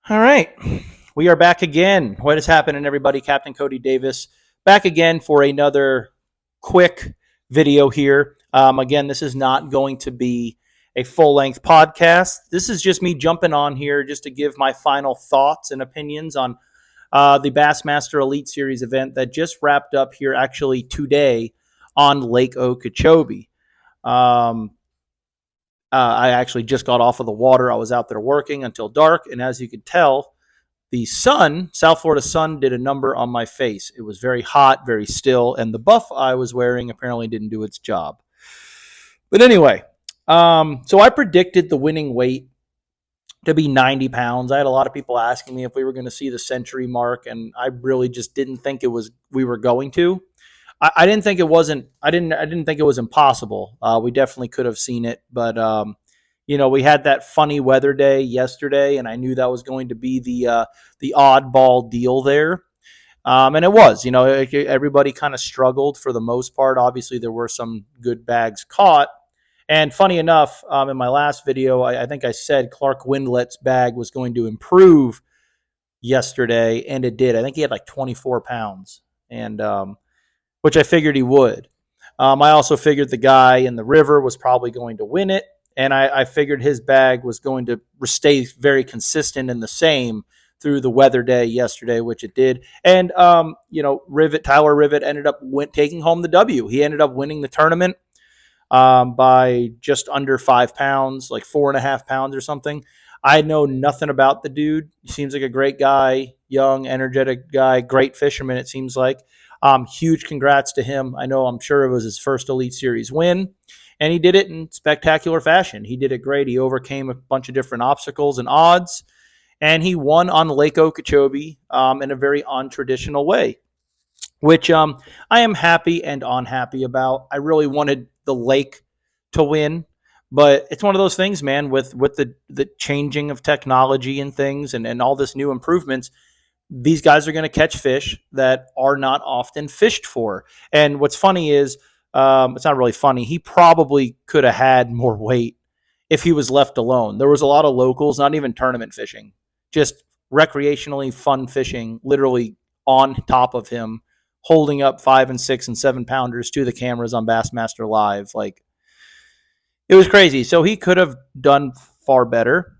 All right. We are back again. What is happening, everybody? Captain Cody Davis back again for another quick video here. Again, this is not going to be a full length podcast. This is just me jumping on here just to give my final thoughts and opinions on the Bassmaster Elite Series event that just wrapped up here actually today on Lake Okeechobee. Um, I actually just got off of the water. I was out there working until dark. And as you can tell, the sun, South Florida sun, did a number on my face. It was very hot, very still, and the buff I was wearing apparently didn't do its job. But anyway, so I predicted the winning weight to be 90 pounds. I had a lot of people asking me if we were going to see the century mark, and I really just didn't think we were going to. I didn't think it wasn't. I didn't think it was impossible. We definitely could have seen it, but we had that funny weather day yesterday, and I knew that was going to be the oddball deal there. And it was. Everybody kind of struggled for the most part. Obviously, there were some good bags caught. And funny enough, in my last video, I think I said Clark Windlet's bag was going to improve yesterday, and it did. I think he had like 24 pounds, and which I figured he would. I also figured the guy in the river was probably going to win it, and I figured his bag was going to stay very consistent and the same through the weather day yesterday, which it did. And Tyler Rivet ended up taking home the W. He ended up winning the tournament by just under 5 pounds, like 4.5 pounds or something. I know nothing about the dude. He seems like a great guy, young, energetic guy, great fisherman, it seems like. Huge congrats to him. I'm sure it was his first Elite Series win, and he did it in spectacular fashion. He did it great. He overcame a bunch of different obstacles and odds, and he won on Lake Okeechobee in a very untraditional way, which I am happy and unhappy about. I really wanted the lake to win, but it's one of those things, man, with the changing of technology and things and all this new improvements. These guys are going to catch fish that are not often fished for. And what's funny is, it's not really funny. He probably could have had more weight if he was left alone. There was a lot of locals, not even tournament fishing, just recreationally fun fishing, literally on top of him, holding up 5 and 6 and 7 pounders to the cameras on Bassmaster Live. Like, it was crazy. So he could have done far better.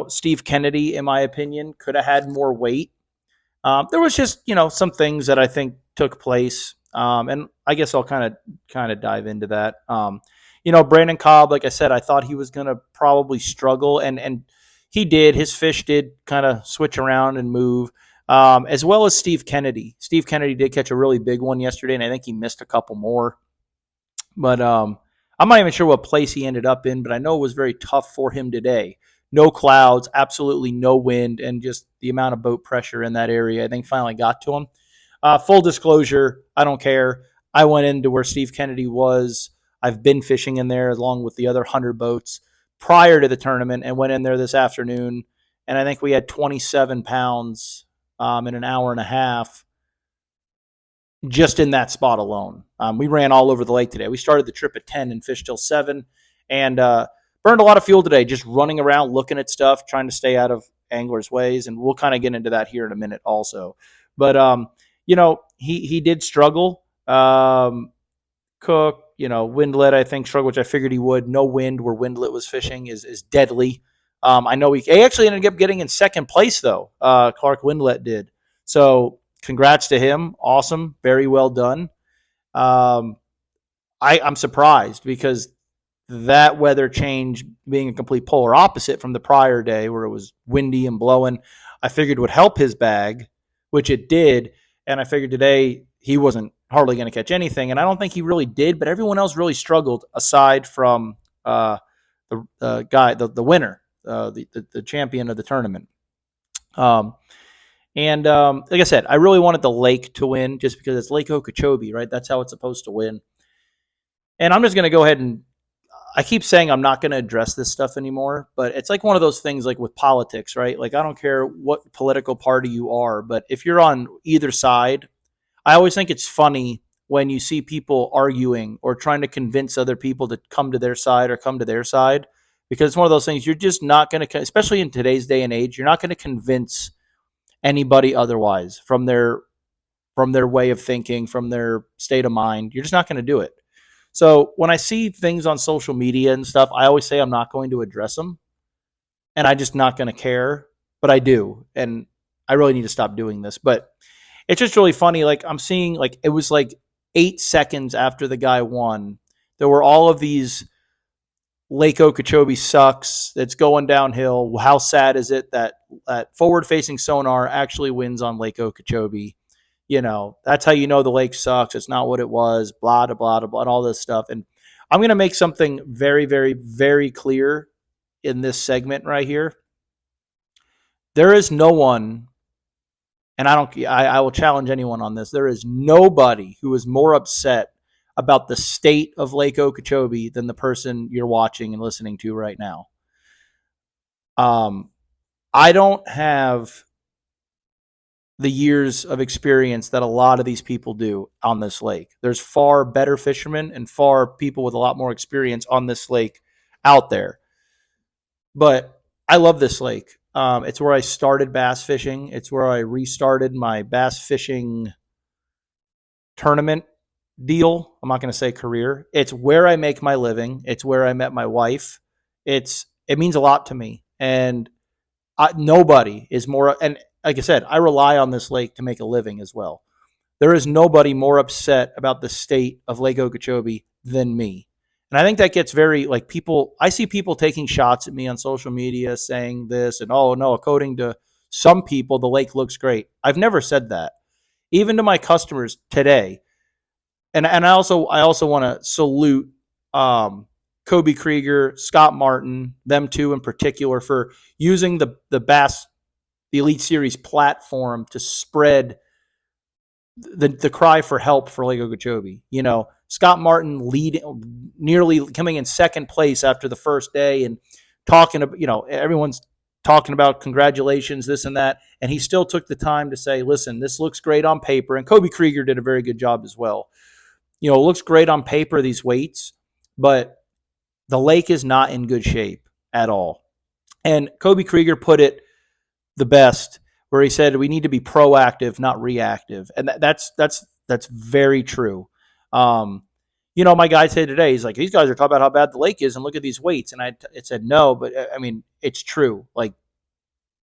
Steve Kennedy, in my opinion, could have had more weight. There was just, some things that I think took place. And I guess I'll kind of dive into that. Brandon Cobb, like I said, I thought he was going to probably struggle, and he did. His fish did kind of switch around and move, as well as Steve Kennedy. Steve Kennedy did catch a really big one yesterday, and I think he missed a couple more. But I'm not even sure what place he ended up in, but I know it was very tough for him today. No clouds, absolutely no wind, and just the amount of boat pressure in that area, I think, finally got to him. Full disclosure, I don't care. I went into where Steve Kennedy was. I've been fishing in there along with the other 100 boats prior to the tournament, and went in there this afternoon, and I think we had 27 pounds in an hour and a half just in that spot alone. We ran all over the lake today. We started the trip at 10 and fished till 7, and burned a lot of fuel today just running around looking at stuff, trying to stay out of anglers' ways, and we'll kind of get into that here in a minute also. But he did struggle. Cook, Windlet, I think, struggled, which I figured he would. No wind where Windlet was fishing is deadly. I know he actually ended up getting in second place, though. Clark Windlet did. So congrats to him. Awesome. Very well done. I'm surprised because that weather change being a complete polar opposite from the prior day where it was windy and blowing, I figured would help his bag, which it did. And I figured today he wasn't hardly going to catch anything. And I don't think he really did, but everyone else really struggled aside from the winner, the champion of the tournament. Like I said, I really wanted the lake to win just because it's Lake Okeechobee, right? That's how it's supposed to win. And I'm just going to go ahead and I keep saying I'm not going to address this stuff anymore, but it's like one of those things like with politics, right? Like I don't care what political party you are, but if you're on either side, I always think it's funny when you see people arguing or trying to convince other people to come to their side or come to their side because it's one of those things you're just not going to, especially in today's day and age, you're not going to convince anybody otherwise from their way of thinking, from their state of mind. You're just not going to do it. So when I see things on social media and stuff, I always say I'm not going to address them, and I'm just not going to care. But I do, and I really need to stop doing this. But it's just really funny. Like I'm seeing, like it was like 8 seconds after the guy won, there were all of these Lake Okeechobee sucks. It's going downhill. How sad is it that forward-facing Sonar actually wins on Lake Okeechobee? That's how you know the lake sucks. It's not what it was. Blah, blah, blah, blah, and all this stuff. And I'm going to make something very, very, very clear in this segment right here. There is no one, and I will challenge anyone on this. There is nobody who is more upset about the state of Lake Okeechobee than the person you're watching and listening to right now. I don't have the years of experience that a lot of these people do on this lake. There's far better fishermen and far people with a lot more experience on this lake out there. But I love this lake. It's where I started bass fishing. It's where I restarted my bass fishing tournament deal. I'm not going to say career. It's where I make my living. It's where I met my wife. It means a lot to me. And nobody is more, and like I said, I rely on this lake to make a living as well. There is nobody more upset about the state of Lake Okeechobee than me. And I think that gets very, like, people, I see people taking shots at me on social media saying this and, oh, no, according to some people, the lake looks great. I've never said that. Even to my customers today. And I also want to salute Kobe Krieger, Scott Martin, them two in particular, for using the Elite Series platform to spread the cry for help for Lake Okeechobee. Scott Martin nearly coming in second place after the first day and talking about, everyone's talking about congratulations, this and that. And he still took the time to say, listen, this looks great on paper. And Kobe Krieger did a very good job as well. It looks great on paper, these weights, but the lake is not in good shape at all. And Kobe Krieger put it the best, where he said we need to be proactive, not reactive, and that's very true. My guy said today, he's like, these guys are talking about how bad the lake is, and look at these weights, and it said no, but I mean it's true. Like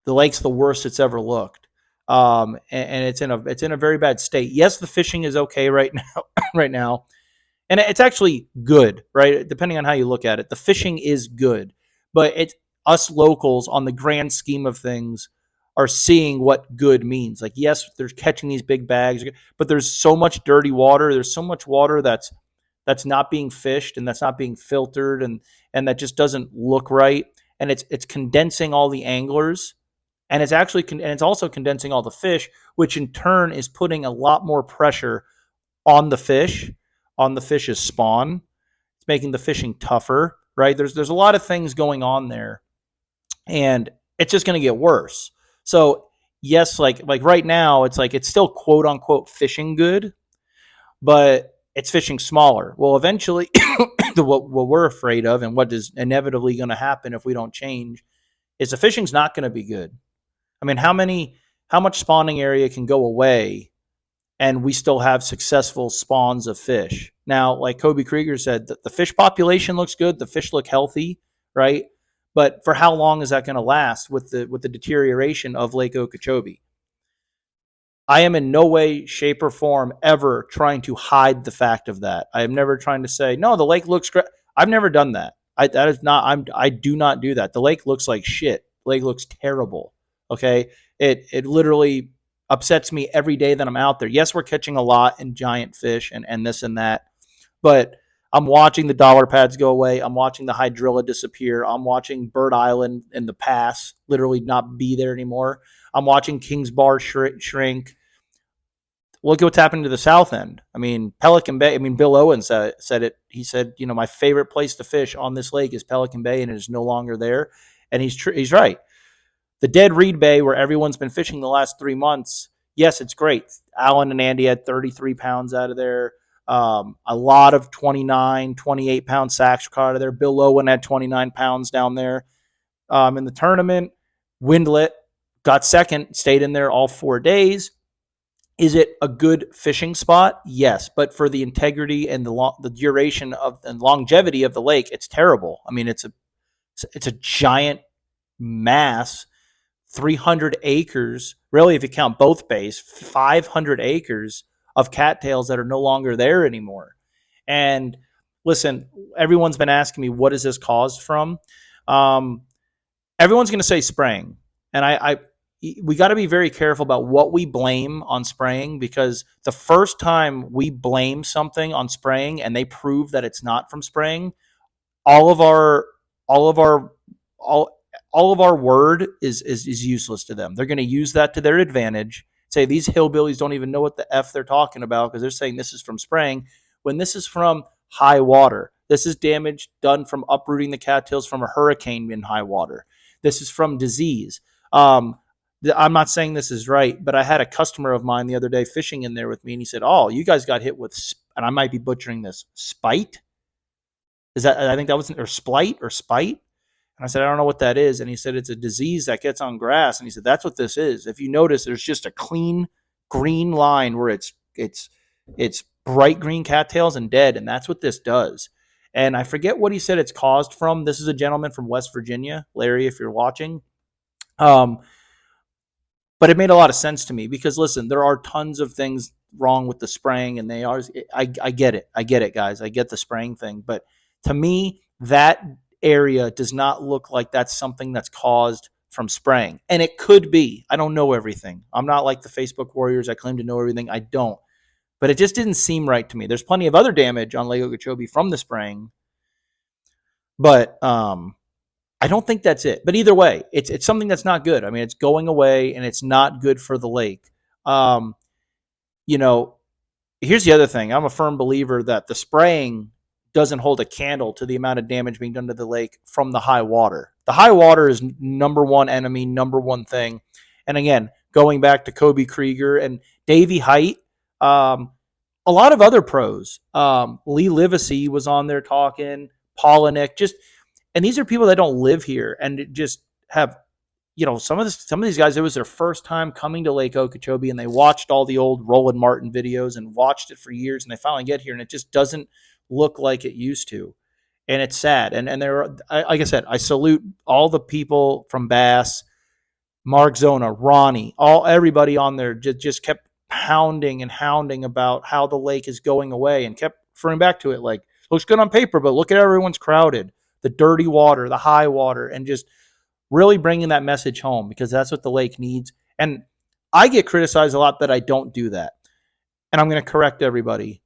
the lake's the worst it's ever looked, and it's in a very bad state. Yes, the fishing is okay right now. And it's actually good, right? Depending on how you look at it. The fishing is good. But it's us locals on the grand scheme of things are seeing what good means. Like, yes, they're catching these big bags, but there's so much dirty water. There's so much water that's not being fished and that's not being filtered and that just doesn't look right. And it's condensing all the anglers. And it's also condensing all the fish, which in turn is putting a lot more pressure on the fish's spawn. It's making the fishing tougher, right? There's a lot of things going on there, and it's just going to get worse. So yes, like right now, it's like it's still quote unquote fishing good, but it's fishing smaller. Well, eventually, what we're afraid of, and what is inevitably going to happen if we don't change, is the fishing's not going to be good. I mean, how much spawning area can go away and we still have successful spawns of fish? Now, like Kobe Krieger said, the fish population looks good. The fish look healthy, right? But for how long is that going to last with the deterioration of Lake Okeechobee? I am in no way, shape, or form ever trying to hide the fact of that. I am never trying to say, no, the lake looks great. I've never done that. I do not do that. The lake looks like shit. The lake looks terrible. Okay. It literally upsets me every day that I'm out there. Yes, we're catching a lot and giant fish and this and that, but I'm watching the dollar pads go away. I'm watching the hydrilla disappear. I'm watching Bird Island and the Pass literally not be there anymore. I'm watching Kings Bar shrink. Look at what's happening to the south end. I mean, Pelican Bay. I mean, Bill Owen said it. He said, my favorite place to fish on this lake is Pelican Bay, and it is no longer there. And he's right. The dead Reed Bay, where everyone's been fishing the last 3 months, yes, it's great. Alan and Andy had 33 pounds out of there. A lot of 29, 28-pound sacks caught out of there. Bill Lowen had 29 pounds down there in the tournament. Windlet got second, stayed in there all 4 days. Is it a good fishing spot? Yes, but for the integrity and the duration of and longevity of the lake, it's terrible. I mean, it's a giant mass, 300 acres, really, if you count both bays, 500 acres of cattails that are no longer there anymore. And listen, everyone's been asking me, what is this caused from? Um, Everyone's going to say spraying. And we got to be very careful about what we blame on spraying, because the first time we blame something on spraying and they prove that it's not from spraying, all of our all of our all all of our word is useless to them. They're going to use that to their advantage. Say these hillbillies don't even know what the f they're talking about because they're saying this is from spraying when this is from high water. This is damage done from uprooting the cattails from a hurricane in high water. This is from disease. I'm not saying this is right, but I had a customer of mine the other day fishing in there with me, and he said, "Oh, you guys got hit with," and I might be butchering this, spite. Is that, I think that was, or splite or spite. And I said, I don't know what that is. And he said, it's a disease that gets on grass. And he said, that's what this is. If you notice, there's just a clean green line where it's bright green cattails and dead. And that's what this does. And I forget what he said it's caused from. This is a gentleman from West Virginia, Larry, if you're watching. But it made a lot of sense to me because, listen, there are tons of things wrong with the spraying, and I get it. I get it, guys. I get the spraying thing. But to me, that area does not look like that's something that's caused from spraying. And it could be. I don't know everything. I'm not like the Facebook warriors. I claim to know everything. I don't. But it just didn't seem right to me. There's plenty of other damage on Lake Okeechobee from the spraying. But I don't think that's it. But either way, it's something that's not good. I mean, it's going away, and it's not good for the lake. Um, you know, Here's the other thing. I'm a firm believer that the spraying doesn't hold a candle to the amount of damage being done to the lake from the high water. The high water is number one enemy, number one thing. And again, going back to Kobe Krieger and Davey Height, a lot of other pros. Lee Livesey was on there talking, Polinick, and these are people that don't live here and just have, some of these guys, it was their first time coming to Lake Okeechobee, and they watched all the old Roland Martin videos and watched it for years, and they finally get here, and it just doesn't look like it used to, and it's sad. And like I said, I salute all the people from Bass, Mark Zona, Ronnie, everybody on there just kept pounding and hounding about how the lake is going away, and kept referring back to it like, looks good on paper, but look at everyone's crowded, the dirty water, the high water, and just really bringing that message home, because that's what the lake needs. And I get criticized a lot that I don't do that. And I'm going to correct everybody.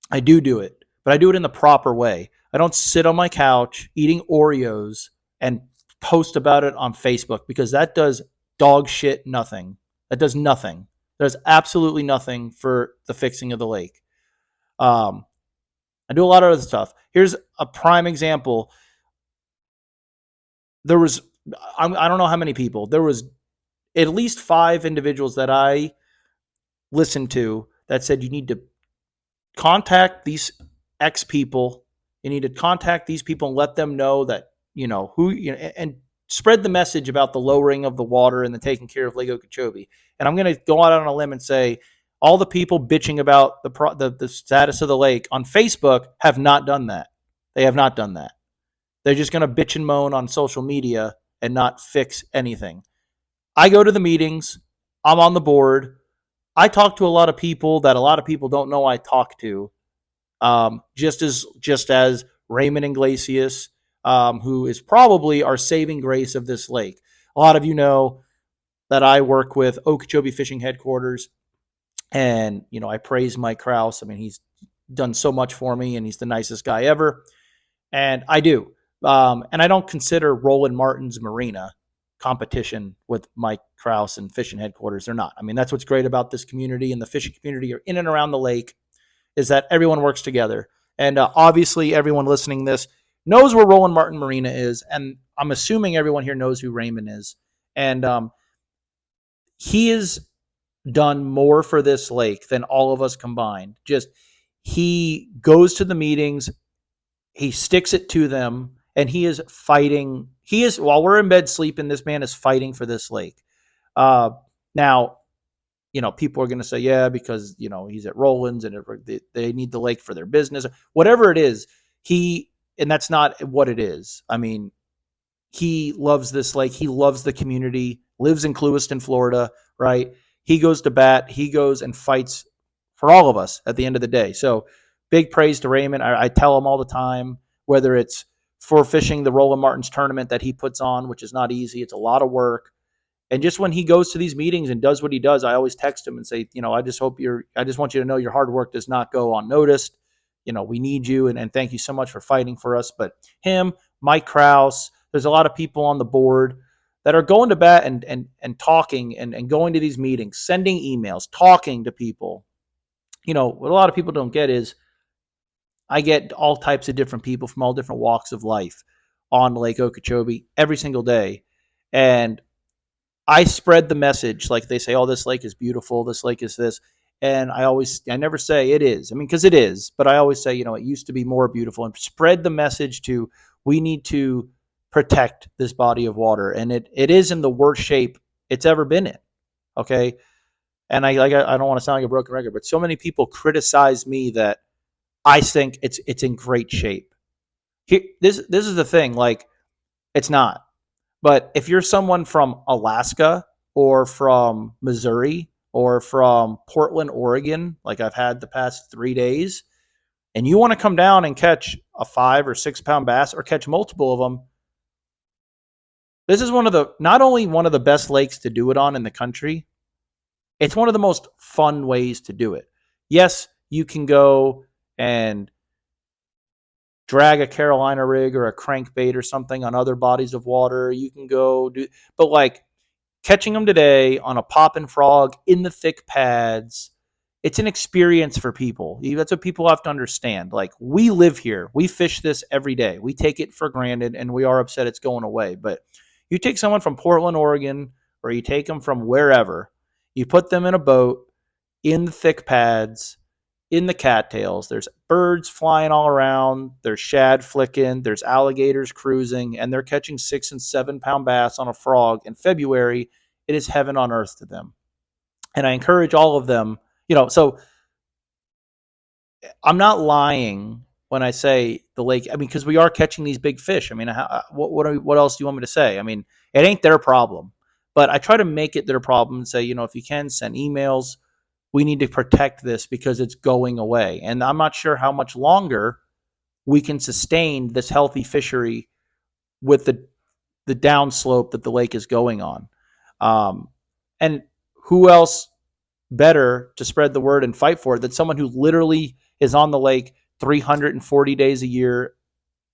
I do it, but I do it in the proper way. I don't sit on my couch eating Oreos and post about it on Facebook, because that does dog shit nothing. That does nothing. There's absolutely nothing for the fixing of the lake. I do a lot of other stuff. Here's a prime example. There was, I don't know how many people. There was at least 5 individuals that I listened to that said you need to contact these X people. You need to contact these people and let them know that, and spread the message about the lowering of the water and the taking care of Lake Okeechobee. And I'm going to go out on a limb and say all the people bitching about the status of the lake on Facebook have not done that. They have not done that. They're just going to bitch and moan on social media and not fix anything. I go to the meetings. I'm on the board. I talk to a lot of people that a lot of people don't know I talk to. Just as Raymond Iglesias, who is probably our saving grace of this lake. A lot of you know that I work with Okeechobee Fishing Headquarters, and I praise Mike Krause. I mean, he's done so much for me, and he's the nicest guy ever. And I do. And I don't consider Roland Martin's Marina competition with Mike Krause and Fishing Headquarters. They're not. I mean, that's what's great about this community and the fishing community in and around the lake, is that everyone works together. And obviously, everyone listening to this knows where Roland Martin Marina is, and I'm assuming everyone here knows who Raymond is. And he has done more for this lake than all of us combined. He goes to the meetings, he sticks it to them, and he is fighting. He is, while we're in bed sleeping, this man is fighting for this lake. Uh, Now, people are going to say, yeah, because, he's at Roland's and they need the lake for their business, whatever it is. And that's not what it is. I mean, he loves this lake. He loves the community, lives in Clewiston, Florida, right? He goes to bat. He goes and fights for all of us at the end of the day. So big praise to Raymond. I tell him all the time, whether it's for fishing the Roland Martin's tournament that he puts on, which is not easy. It's a lot of work. And just when he goes to these meetings and does what he does, I always text him and say, I just want you to know your hard work does not go unnoticed. We need you, and thank you so much for fighting for us. But him, Mike Kraus, there's a lot of people on the board that are going to bat and talking and going to these meetings, sending emails, talking to people. What a lot of people don't get is I get all types of different people from all different walks of life on Lake Okeechobee every single day. And I spread the message, like they say, oh, this lake is beautiful, this lake is this. And I never say it is. I mean, because it is, but I always say, it used to be more beautiful, and spread the message to, we need to protect this body of water. And it is in the worst shape it's ever been in. Okay. And I don't want to sound like a broken record, but so many people criticize me that I think it's in great shape. This is the thing, like, it's not. But if you're someone from Alaska or from Missouri or from Portland, Oregon, like I've had the past 3 days, and you want to come down and catch a 5 or 6 pound bass or catch multiple of them, this is not only one of the best lakes to do it on in the country, it's one of the most fun ways to do it. Yes, you can go and drag a Carolina rig or a crankbait or something on other bodies of water. You can go do, but like catching them today on a poppin' frog in the thick pads, it's an experience for people. That's what people have to understand. Like, we live here. We fish this every day. We take it for granted, and we are upset it's going away. But you take someone from Portland, Oregon, or you take them from wherever, you put them in a boat in the thick pads, in the cattails. There's birds flying all around. There's shad flicking. There's alligators cruising, and they're catching 6 and 7 pound bass on a frog in February. It is heaven on earth to them. And I encourage all of them, so I'm not lying when I say the lake. I mean, because we are catching these big fish. I mean, what else do you want me to say? I mean, it ain't their problem, but I try to make it their problem and say, if you can, send emails. We need to protect this because it's going away. And I'm not sure how much longer we can sustain this healthy fishery with the downslope that the lake is going on. And who else better to spread the word and fight for it than someone who literally is on the lake 340 days a year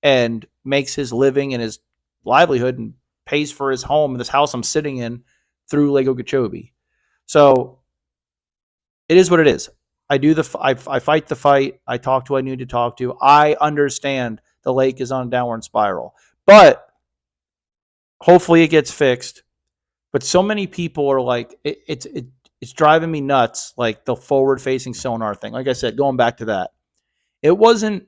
and makes his living and his livelihood and pays for his home and this house I'm sitting in through Lake Okeechobee. So it is what it is. I fight the fight. I talk to who I need to talk to. I understand the lake is on a downward spiral, but hopefully it gets fixed. But so many people are like, it's driving me nuts. Like the forward facing sonar thing. Like I said, going back to that, it wasn't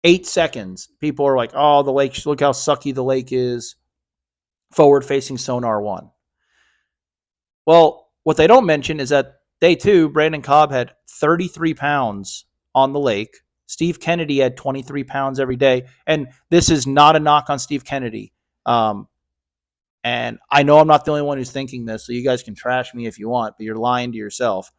8 seconds. People are like, oh, the lake, look how sucky the lake is. Forward facing sonar one. Well, what they don't mention is that day 2, Brandon Cobb had 33 pounds on the lake. Steve Kennedy had 23 pounds every day. And this is not a knock on Steve Kennedy. And I know I'm not the only one who's thinking this, so you guys can trash me if you want, but you're lying to yourself.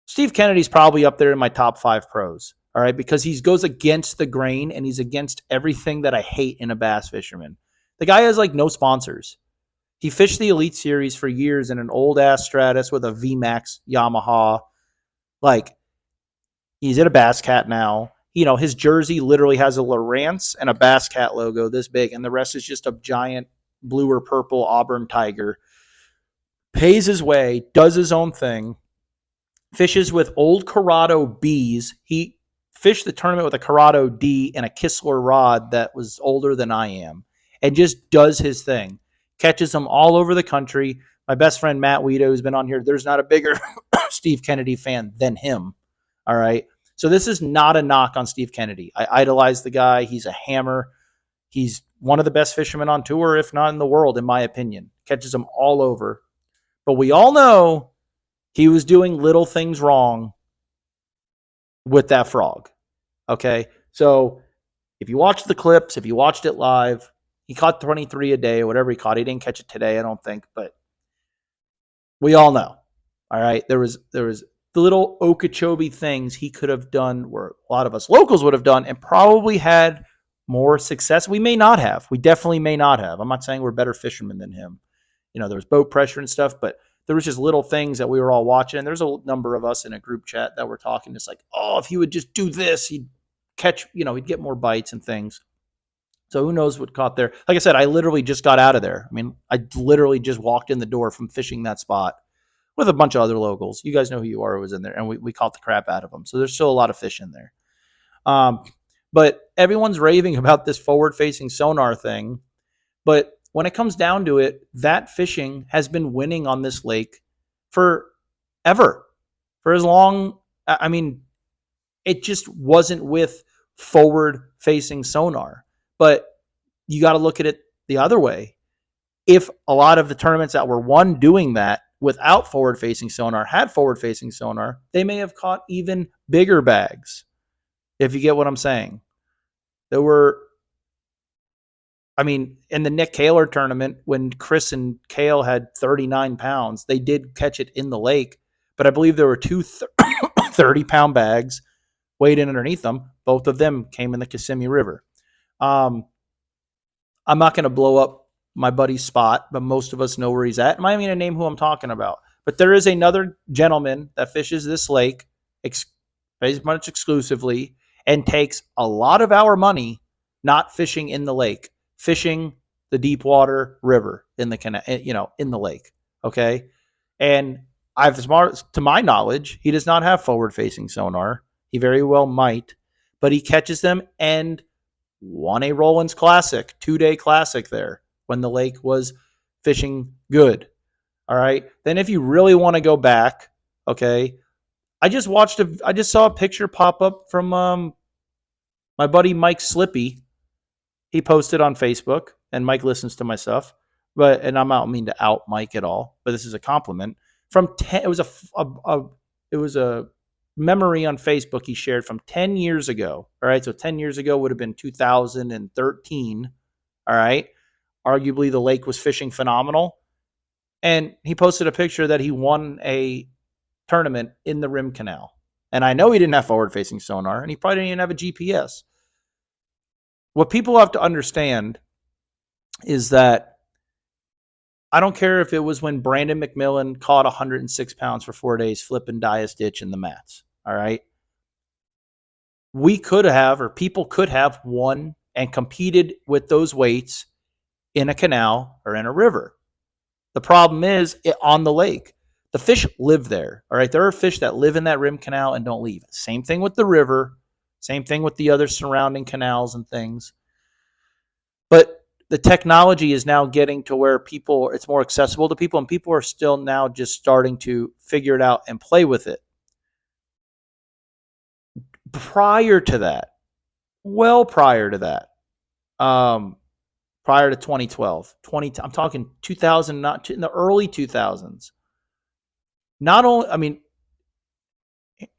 Steve Kennedy's probably up there in my top 5 pros, all right, because he goes against the grain and he's against everything that I hate in a bass fisherman. The guy has like no sponsors. He fished the Elite Series for years in an old-ass Stratus with a VMAX Yamaha. Like, he's at a Bass Cat now. His jersey literally has a Lowrance and a Bass Cat logo this big, and the rest is just a giant blue or purple Auburn Tiger. Pays his way, does his own thing, fishes with old Corrado Bs. He fished the tournament with a Corrado D and a Kistler rod that was older than I am, and just does his thing. Catches them all over the country. My best friend Matt Weedo, who's been on here, there's not a bigger Steve Kennedy fan than him. All right. So this is not a knock on Steve Kennedy. I idolize the guy. He's a hammer. He's one of the best fishermen on tour, if not in the world, in my opinion. Catches them all over. But we all know he was doing little things wrong with that frog. Okay. So if you watch the clips, if you watched it live, he caught 23 a day or whatever he caught. He didn't catch it today, I don't think, but we all know. All right. There was the little Okeechobee things he could have done where a lot of us locals would have done and probably had more success. We may not have. We definitely may not have. I'm not saying we're better fishermen than him. There was boat pressure and stuff, but there was just little things that we were all watching. And there's a number of us in a group chat that were talking just like, oh, if he would just do this, he'd catch, he'd get more bites and things. So who knows what caught there. Like I said, I literally just got out of there. I mean, I literally just walked in the door from fishing that spot with a bunch of other locals. You guys know who you are who was in there, and we caught the crap out of them. So there's still a lot of fish in there. But everyone's raving about this forward-facing sonar thing. But when it comes down to it, that fishing has been winning on this lake forever. For as long, I mean, it just wasn't with forward-facing sonar. But you got to look at it the other way. If a lot of the tournaments that were won doing that without forward-facing sonar had forward-facing sonar, they may have caught even bigger bags, if you get what I'm saying. There were, I mean, in the Nick Kaler tournament, when Chris and Kale had 39 pounds, they did catch it in the lake, but I believe there were two 30-pound bags weighed in underneath them. Both of them came in the Kissimmee River. I'm not going to blow up my buddy's spot, but most of us know where he's at. I'm not even going to name who I'm talking about. But there is another gentleman that fishes this lake pretty much exclusively and takes a lot of our money not fishing in the lake, fishing the Deepwater River in the canal, in the lake. Okay. And to my knowledge, he does not have forward-facing sonar. He very well might, but he catches them and won a Rollins Classic, 2-day classic there when the lake was fishing good. All right. Then if you really want to go back, okay, I just saw a picture pop up from my buddy Mike Slippy. He posted on Facebook, and Mike listens to my stuff, and I don't mean to out Mike at all, but this is a compliment. It was a memory on Facebook he shared from 10 years ago. All right. So 10 years ago would have been 2013. All right. Arguably the lake was fishing phenomenal. And he posted a picture that he won a tournament in the Rim Canal. And I know he didn't have forward-facing sonar, and he probably didn't even have a GPS. What people have to understand is that I don't care if it was when Brandon McMillan caught 106 pounds for 4 days flipping Dias Ditch in the mats. All right. We could have, or people could have won and competed with those weights in a canal or in a river. The problem is on the lake. The fish live there. All right. There are fish that live in that Rim Canal and don't leave. Same thing with the river. Same thing with the other surrounding canals and things. But the technology is now getting to where it's more accessible to people, and people are still now just starting to figure it out and play with it. Prior to that, prior to 2012, I'm talking 2000, not in the early 2000s. Not only, I mean,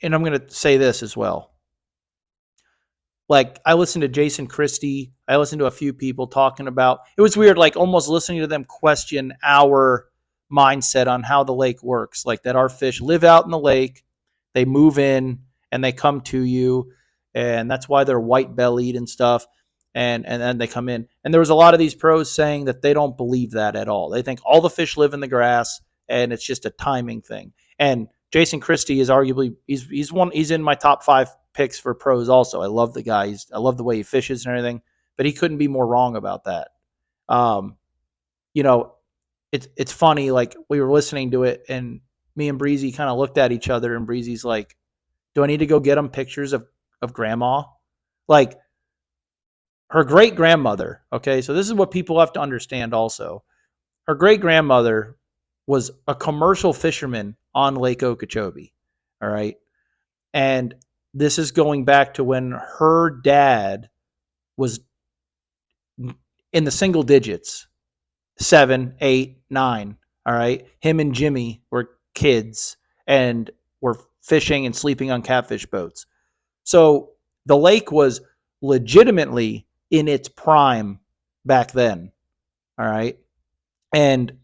and I'm going to say this as well. Like, I listened to Jason Christie. I listened to a few people talking about, it was weird, like almost listening to them question our mindset on how the lake works. Like that our fish live out in the lake, they move in and they come to you. And that's why they're white bellied and stuff. And then they come in. And there was a lot of these pros saying that they don't believe that at all. They think all the fish live in the grass and it's just a timing thing. And Jason Christie is arguably, he's in my top 5 picks for pros also. I love the guy. I love the way he fishes and everything, but he couldn't be more wrong about that. It's funny. Like, we were listening to it and me and Breezy kind of looked at each other, and Breezy's like, do I need to go get him pictures of grandma? Like, her great grandmother. Okay. So this is what people have to understand also. Her great grandmother was a commercial fisherman on Lake Okeechobee. All right. And this is going back to when her dad was in the single digits, 7, 8, 9. All right. Him and Jimmy were kids and were fishing and sleeping on catfish boats. So the lake was legitimately in its prime back then. All right. And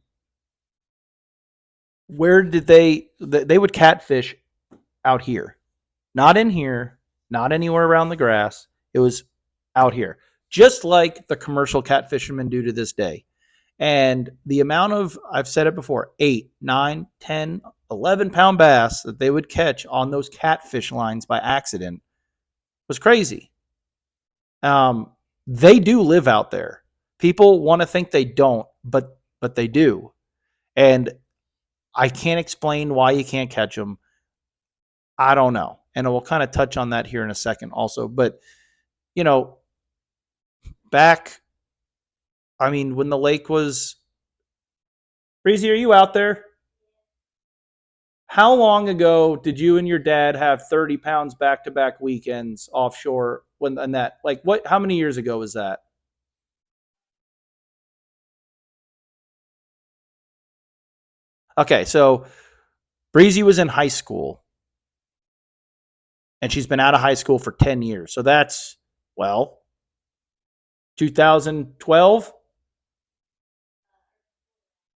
where did they would catfish out here, not in here, not anywhere around the grass. It was out here, just like the commercial catfishermen do to this day. And the amount of, I've said it before, 8, 9, 10, 11 pound bass that they would catch on those catfish lines by accident was crazy. They do live out there. People want to think they don't, but they do. And I can't explain why you can't catch them. I don't know. And we'll kind of touch on that here in a second also. But, you know, back, I mean, when the lake was, Breezy, are you out there? How long ago did you and your dad have 30 pounds back to back weekends offshore? When, and that, like, what, how many years ago was that? Okay. So Breezy was in high school and she's been out of high school for 10 years. So that's, well, 2012.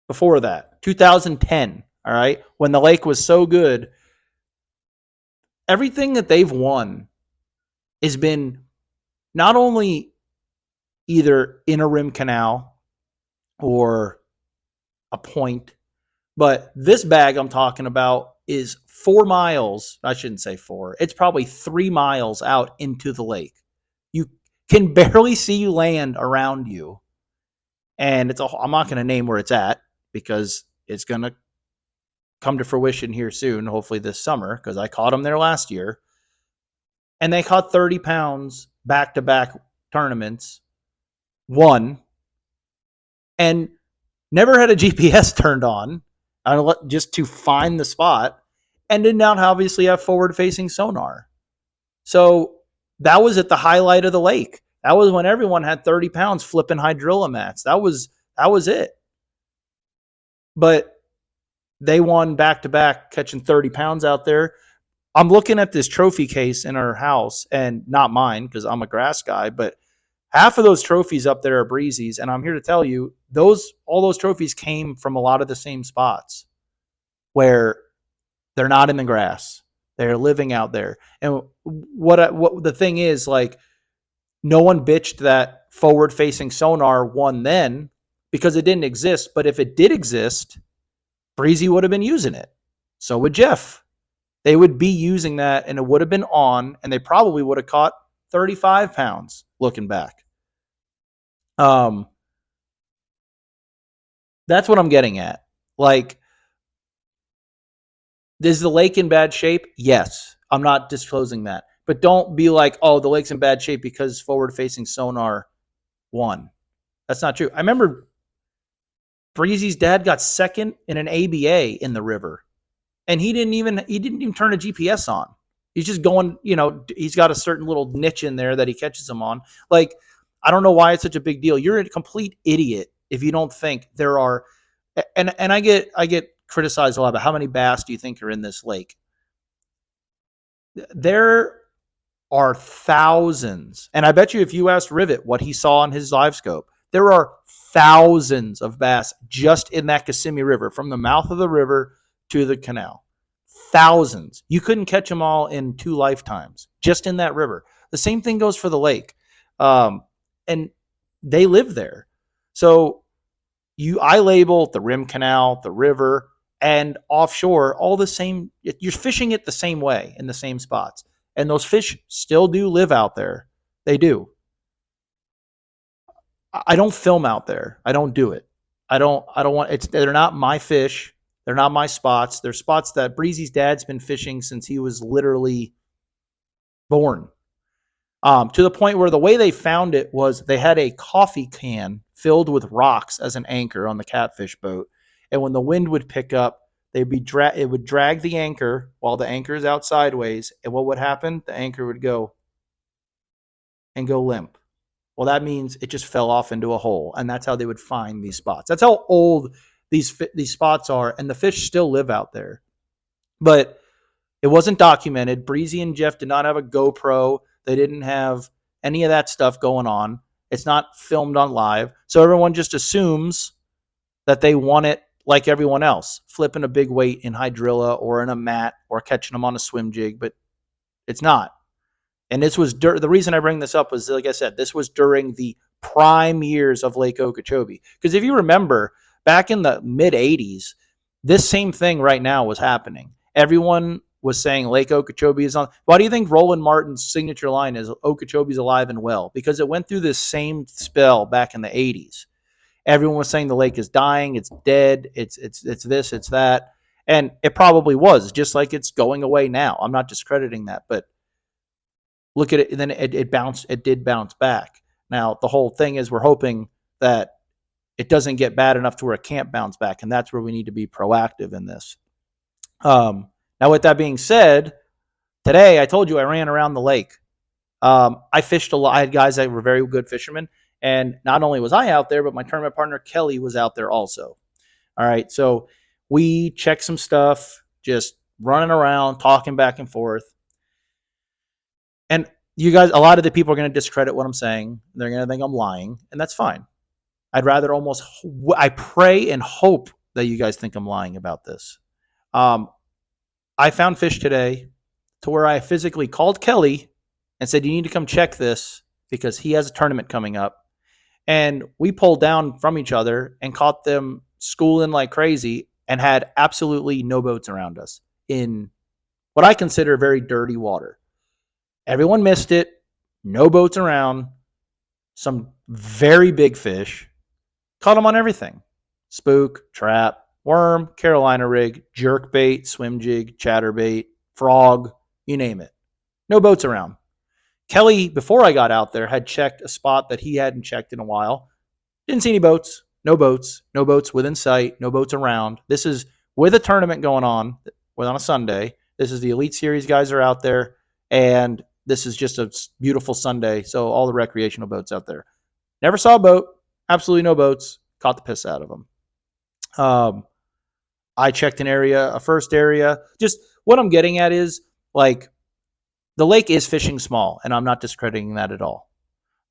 Before that, 2010. All right. When the lake was so good, everything that they've won has been not only either in a rim canal or a point, but this bag I'm talking about is 4 miles. I shouldn't say four. It's probably 3 miles out into the lake. You can barely see land around you. And I'm not going to name where it's at because it's going to come to fruition here soon, hopefully this summer, because I caught them there last year. And they caught 30 pounds back to back tournaments, won, and never had a GPS turned on just to find the spot, and did not obviously have forward facing sonar. So that was at the highlight of the lake. That was when everyone had 30 pounds flipping hydrilla that was it. But they won back to back, catching 30 pounds out there. I'm looking at this trophy case in our house, and not mine because I'm a grass guy, but half of those trophies up there are Breezy's. And I'm here to tell you, all those trophies came from a lot of the same spots where they're not in the grass. They're living out there. And what the thing is, like, no one bitched that forward facing sonar won then because it didn't exist. But if it did exist, Breezy would have been using it. So would Jeff. They would be using that and it would have been on, and they probably would have caught 35 pounds looking back. That's what I'm getting at. Like, is the lake in bad shape? Yes. I'm not disclosing that. But don't be like, oh, the lake's in bad shape because forward facing sonar won. That's not true. I remember Breezy's dad got second in an ABA in the river. And he didn't even turn a GPS on. He's just going, he's got a certain little niche in there that he catches them on. Like, I don't know why it's such a big deal. You're a complete idiot if you don't think there are, and I get criticized a lot about how many bass do you think are in this lake? There are thousands. And I bet you if you asked Rivet what he saw on his live scope, there are thousands of bass just in that Kissimmee River, from the mouth of the river to the canal. Thousands. You couldn't catch them all in 2 lifetimes just in that river. The same thing goes for the lake. And they live there. So I label the rim canal, the river, and offshore all the same. You're fishing it the same way in the same spots. And those fish still do live out there. They do. I don't film out there. I don't do it. I don't want it's they're not my fish. They're not my spots. They're spots that Breezy's dad's been fishing since he was literally born. To the point where the way they found it was they had a coffee can filled with rocks as an anchor on the catfish boat. And when the wind would pick up, it would drag the anchor while the anchor is out sideways, and what would happen? The anchor would go and go limp. Well, that means it just fell off into a hole, and that's how they would find these spots. That's how old these spots are, and the fish still live out there. But it wasn't documented. Breezy and Jeff did not have a GoPro. They didn't have any of that stuff going on. It's not filmed on live. So everyone just assumes that they want it like everyone else, flipping a big weight in hydrilla or in a mat or catching them on a swim jig, but it's not. And this was the reason I bring this up was, like I said, this was during the prime years of Lake Okeechobee. Because if you remember, back in the mid 80s, this same thing right now was happening. Everyone was saying Lake Okeechobee is on. Why do you think Roland Martin's signature line is Okeechobee's alive and well? Because it went through this same spell back in the 80s. Everyone was saying the lake is dying, it's dead, it's this, it's that. And it probably was, just like it's going away now. I'm not discrediting that, but look at it, and then it did bounce back. Now, the whole thing is we're hoping that it doesn't get bad enough to where it can't bounce back, and that's where we need to be proactive in this. Now, with that being said, today I told you I ran around the lake. I fished a lot. I had guys that were very good fishermen, and not only was I out there, but my tournament partner Kelly was out there also. All right, so we checked some stuff, just running around, talking back and forth. And you guys, a lot of the people are going to discredit what I'm saying. They're going to think I'm lying, and that's fine. I pray and hope that you guys think I'm lying about this. I found fish today to where I physically called Kelly and said, you need to come check this because he has a tournament coming up. And we pulled down from each other and caught them schooling like crazy and had absolutely no boats around us in what I consider very dirty water. Everyone missed it. No boats around. Some very big fish. Caught them on everything. Spook, trap, worm, Carolina rig, jerk bait, swim jig, chatterbait, frog, you name it. No boats around. Kelly, before I got out there, had checked a spot that he hadn't checked in a while. Didn't see any boats. No boats. No boats within sight. No boats around. This is with a tournament going on a Sunday. This is the Elite Series guys are out there, and this is just a beautiful Sunday. So all the recreational boats out there. Never saw a boat. Absolutely no boats. Caught the piss out of them. I checked a first area. Just what I'm getting at is, like, the lake is fishing small, and I'm not discrediting that at all.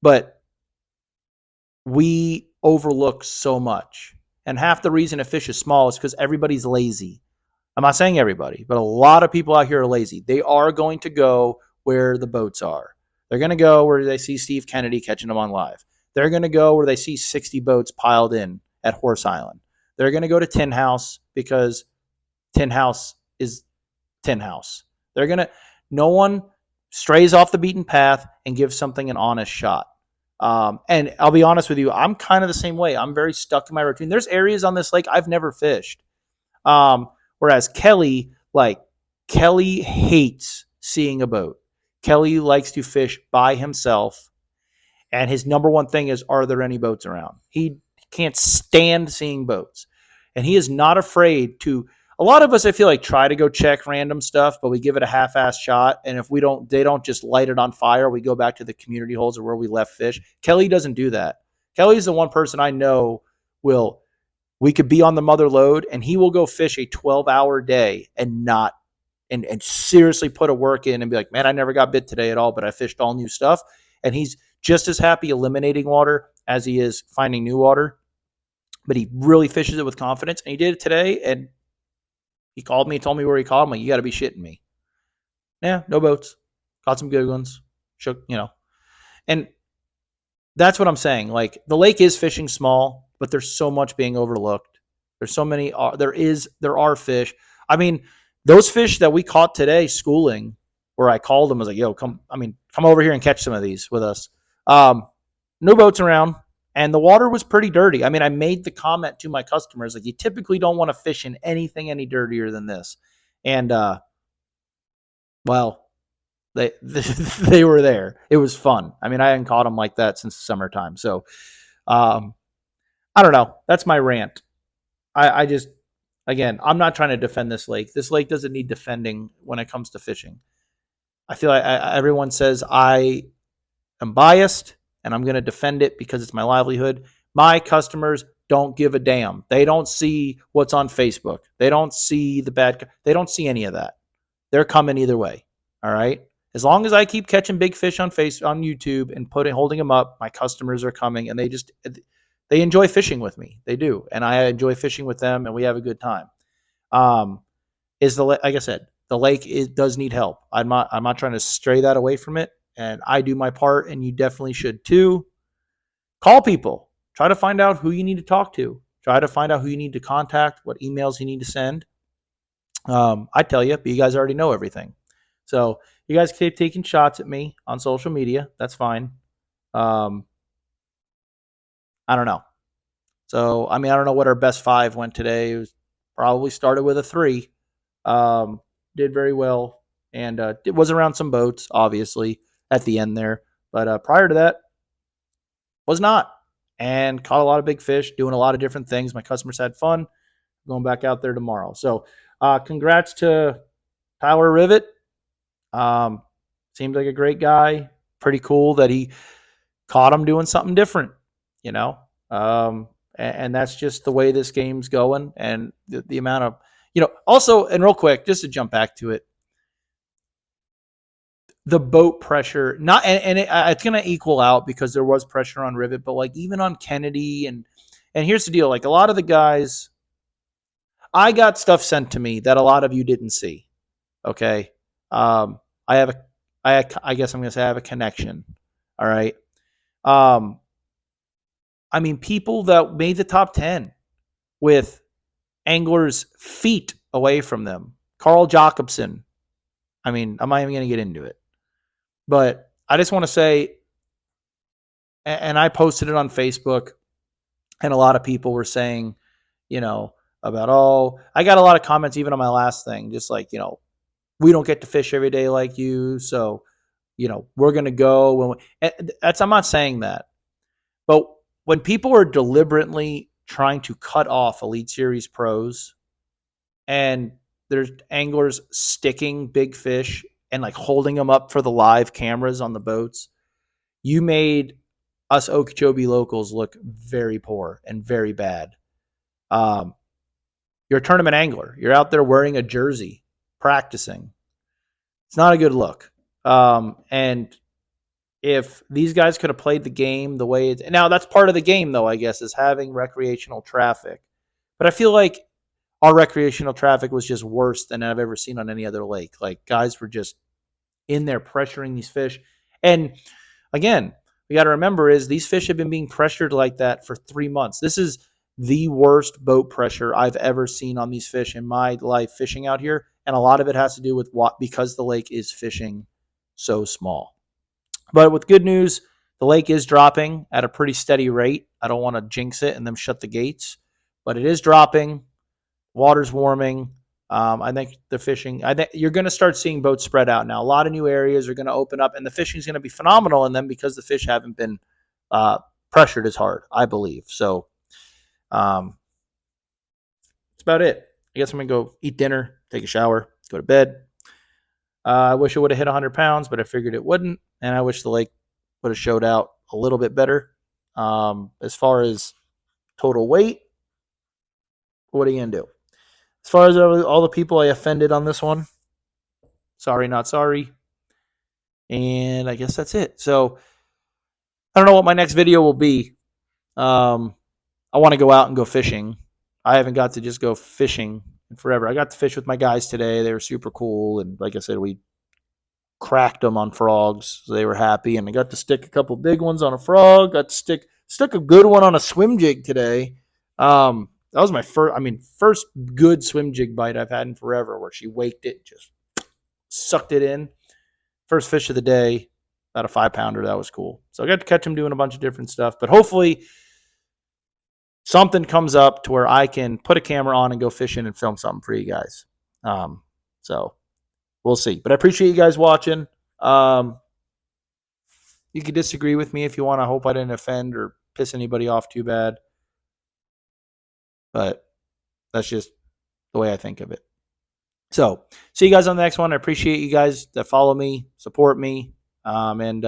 But we overlook so much. And half the reason a fish is small is because everybody's lazy. I'm not saying everybody, but a lot of people out here are lazy. They are going to go where the boats are. They're going to go where they see Steve Kennedy catching them on live. They're going to go where they see 60 boats piled in at Horse Island. They're going to go to Tin House because Tin House is Tin House. No one strays off the beaten path and gives something an honest shot. And I'll be honest with you, I'm kind of the same way. I'm very stuck in my routine. There's areas on this lake I've never fished. Whereas Kelly hates seeing a boat. Kelly likes to fish by himself. And his number one thing is, are there any boats around? He can't stand seeing boats. And he is not afraid to. A lot of us, I feel like, try to go check random stuff, but we give it a half-assed shot. And if they don't just light it on fire, we go back to the community holes or where we left fish. Kelly doesn't do that. Kelly's the one person I know we could be on the mother lode and he will go fish a 12-hour day and seriously put a work in and be like, man, I never got bit today at all, but I fished all new stuff. And he's just as happy eliminating water as he is finding new water. But he really fishes it with confidence. And he did it today, and he called me, told me where he caught. I'm like, you got to be shitting me. Yeah, no boats. Caught some good ones. And that's what I'm saying. Like, the lake is fishing small, but there's so much being overlooked. There's so many. There are fish. I mean, those fish that we caught today schooling, where I called them, I was like, yo, come over here and catch some of these with us. No boats around. And the water was pretty dirty. I mean, I made the comment to my customers, like, you typically don't want to fish in anything any dirtier than this. And, well, they were there. It was fun. I mean, I hadn't caught them like that since the summertime. So, I don't know. That's my rant. I just, again, I'm not trying to defend this lake. This lake doesn't need defending when it comes to fishing. I feel like everyone says I am biased and I'm going to defend it because it's my livelihood. My customers don't give a damn. They don't see what's on Facebook. They don't see the bad. They don't see any of that. They're coming either way. All right. As long as I keep catching big fish on YouTube and holding them up, my customers are coming, and they enjoy fishing with me. They do, and I enjoy fishing with them, and we have a good time. Um, like I said, the lake does need help. I'm not trying to stray that away from it, and I do my part, and you definitely should too. Call people. Try to find out who you need to talk to. Try to find out who you need to contact, what emails you need to send. I tell you, but you guys already know everything. So you guys keep taking shots at me on social media. That's fine. Um, I don't know. So I mean, I don't know what our best five went today. It was probably started with a 3. Did very well, and it was around some boats, obviously at the end there. But prior to that, was not, and caught a lot of big fish, doing a lot of different things. My customers had fun. Going back out there tomorrow. So congrats to Tyler Rivet. Um, Seems like a great guy. Pretty cool that he caught him doing something different, you know. And that's just the way this game's going, and the amount of, Also, and real quick, just to jump back to it, the boat pressure, not and it's going to equal out because there was pressure on Rivet, but like even on Kennedy, and here's the deal, like a lot of the guys, I got stuff sent to me that a lot of you didn't see. Okay, I have a, I guess I'm going to say I have a connection. All right. Um, I mean, people that made the top 10 with anglers feet away from them. Carl Jacobson. I mean, I'm not even going to get into it. But I just want to say, and I posted it on Facebook, and a lot of people were saying, about, I got a lot of comments even on my last thing, just like, we don't get to fish every day like you. So, we're going to go when I'm not saying that. But when people are deliberately trying to cut off Elite Series pros, and there's anglers sticking big fish and like holding them up for the live cameras on the boats, you made us Okeechobee locals look very poor and very bad. You're a tournament angler. You're out there wearing a jersey, practicing. It's not a good look. And if these guys could have played the game the way now, that's part of the game, though, I guess, is having recreational traffic. But I feel like our recreational traffic was just worse than I've ever seen on any other lake. Like, guys were just in there pressuring these fish. And again, we got to remember is these fish have been being pressured like that for 3 months. This is the worst boat pressure I've ever seen on these fish in my life fishing out here. And a lot of it has to do with because the lake is fishing so small. But with good news, the lake is dropping at a pretty steady rate. I don't want to jinx it and then shut the gates, but it is dropping. Water's warming. I think the fishing, I think you're going to start seeing boats spread out now. A lot of new areas are going to open up, and the fishing is going to be phenomenal in them because the fish haven't been pressured as hard, I believe. So that's about it. I guess I'm going to go eat dinner, take a shower, go to bed. I wish it would have hit 100 pounds, but I figured it wouldn't. And I wish the lake would have showed out a little bit better. As far as total weight, what are you going to do? As far as all the people I offended on this one, sorry, not sorry. And I guess that's it. So I don't know what my next video will be. I want to go out and go fishing. I haven't got to just go fishing in forever. I got to fish with my guys today. They were super cool. And like I said, we cracked them on frogs. So they were happy. And I got to stick a couple big ones on a frog. Got to stuck a good one on a swim jig today. That was my first good swim jig bite I've had in forever, where she waked it, just sucked it in. First fish of the day, about a 5-pounder. That was cool. So I got to catch him doing a bunch of different stuff. But hopefully something comes up to where I can put a camera on and go fishing and film something for you guys. So we'll see. But I appreciate you guys watching. You can disagree with me if you want. I hope I didn't offend or piss anybody off too bad. But that's just the way I think of it. So see you guys on the next one. I appreciate you guys that follow me, support me, and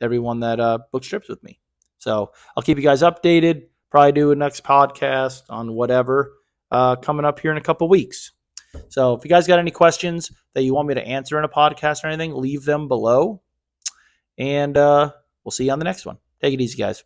everyone that books trips with me. So I'll keep you guys updated. Probably do a next podcast on whatever coming up here in a couple weeks. So if you guys got any questions that you want me to answer in a podcast or anything, leave them below. And we'll see you on the next one. Take it easy, guys.